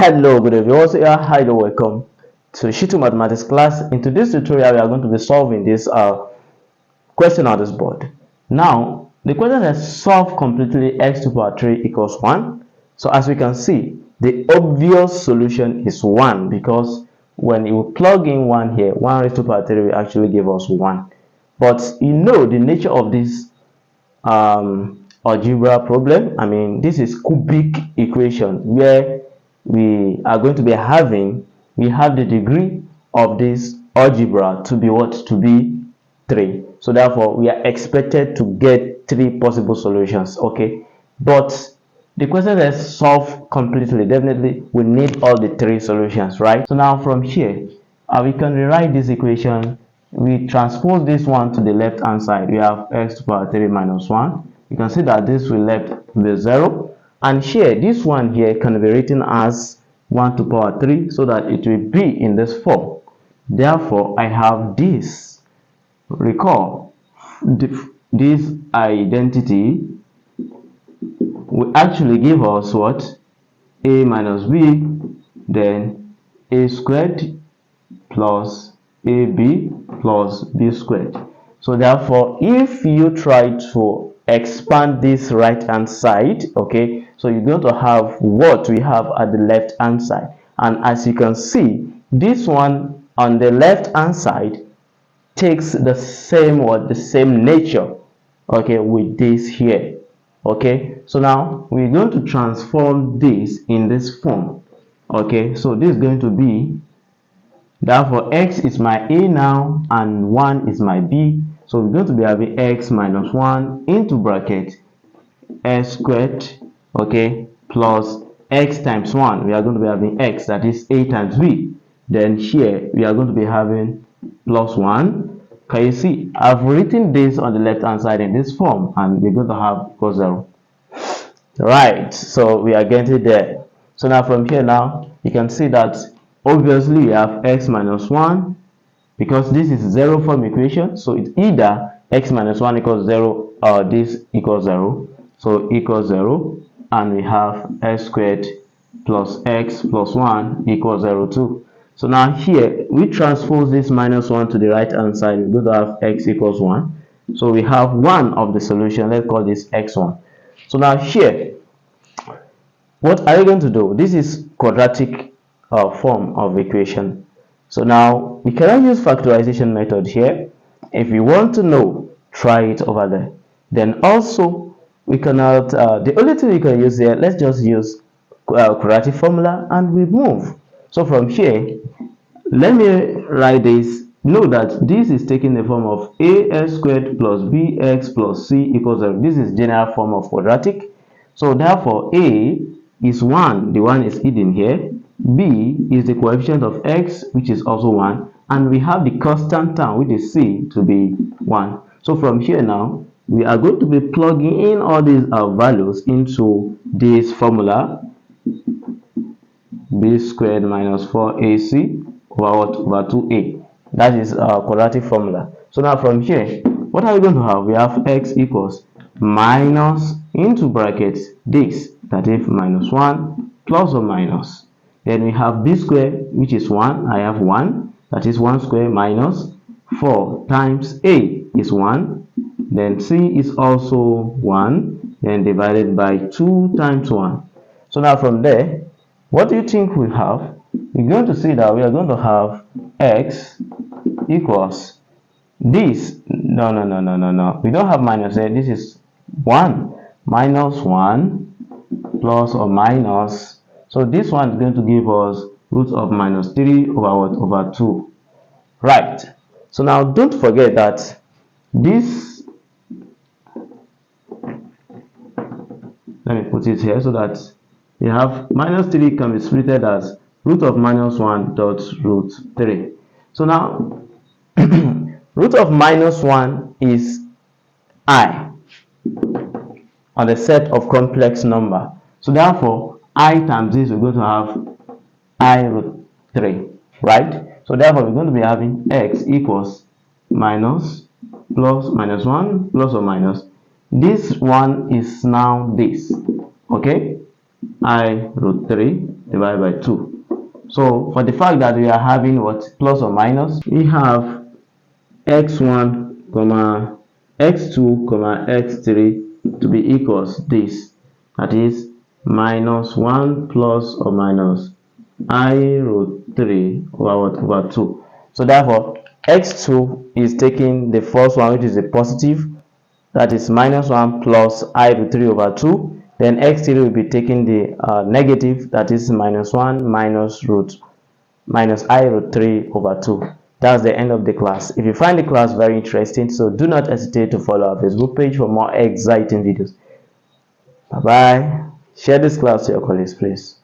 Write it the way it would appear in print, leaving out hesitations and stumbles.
Hello, good evening. Also, hi, and welcome to Shitu Mathematics class. In today's tutorial, we are going to be solving this question on this board. Now, the question is solve completely x to the power 3 equals 1. So, as we can see, the obvious solution is 1 because when you plug in 1 here, 1 raised to the power 3 will actually give us 1. But you know the nature of this algebra problem. I mean, this is cubic equation where we are going to be having, we have the degree of this algebra to be what? To be 3. So therefore, we are expected to get 3 possible solutions, okay? But the question is solved completely. Definitely, we need all the 3 solutions, right? So now from here, we can rewrite this equation. We transpose this one to the left hand side. We have x to the power 3 minus 1. You can see that this will left the 0. And here, this one here can be written as 1 to the power 3 so that it will be in this form. Therefore, I have this. Recall, this identity will actually give us what? A minus b, then a squared plus ab plus b squared. So therefore, if you try to expand this right hand side, okay, so you're going to have what we have at the left hand side. And as you can see, this one on the left hand side takes the same what? The same nature, okay, with this here. Okay, so now we're going to transform this in this form. Okay, so this is going to be, therefore x is my a now and 1 is my b. So we're going to be having x minus 1 into bracket s squared, okay, plus x times 1. We are going to be having x, that is a times b. Then here we are going to be having plus 1. Can you see? I've written this on the left hand side in this form, and we're going to have equals 0. Right, so we are getting there. So now from here now, you can see that obviously we have x minus 1 because this is 0 form equation. So it's either x minus 1 equals 0 or this equals 0. So equals 0, and we have s squared plus x plus 1 equals 0 too. So now here we transpose this minus 1 to the right hand side. We're going to have x equals 1. So we have one of the solution. Let's call this x1. So now here, what are you going to do? This is quadratic form of equation. So now we cannot use factorization method here. If you want to know, try it over there. Then also we cannot, the only thing we can use here, let's just use quadratic formula and we move. So from here, let me write this. Know that this is taking the form of as squared plus bx plus c equals 0. This is general form of quadratic. So therefore a is 1, the 1 is hidden here. B is the coefficient of x, which is also 1, and we have the constant term, which is c, to be 1. So from here now, we are going to be plugging in all these values into this formula, b squared minus 4ac over 2a. That is our quadratic formula. So now from here, what are we going to have? We have x equals minus into brackets this, that is minus 1 plus or minus. Then we have b squared, which is 1. I have 1, that is 1 squared minus 4 times a is 1. Then c is also 1. Then divided by 2 times 1. So now from there, what do you think we have? We're going to see that we are going to have x equals this. No. We don't have minus there. This is 1 minus 1 plus or minus. So this one is going to give us root of minus 3 over what? Over 2. Right. So now don't forget that this, let me put it here so that you have minus 3 can be split as root of minus 1 dot root 3. So now root of minus 1 is I on the set of complex number. So therefore I times this, we're going to have I root 3, right? So therefore we're going to be having x equals minus plus minus 1 plus or minus. This one is now this, okay? I root 3 divided by 2. So for the fact that we are having what, plus or minus, we have x1 comma x2 comma x3 to be equals this, that is minus 1 plus or minus I root 3 over what, over 2. So therefore x2 is taking the first one, which is a positive, that is minus 1 plus I root 3 over 2. Then x3 will be taking the negative, that is minus 1 minus I root 3 over 2. That's the end of the class. If you find the class very interesting, so do not hesitate to follow our Facebook page for more exciting videos. Bye bye. Share this class to your colleagues, please.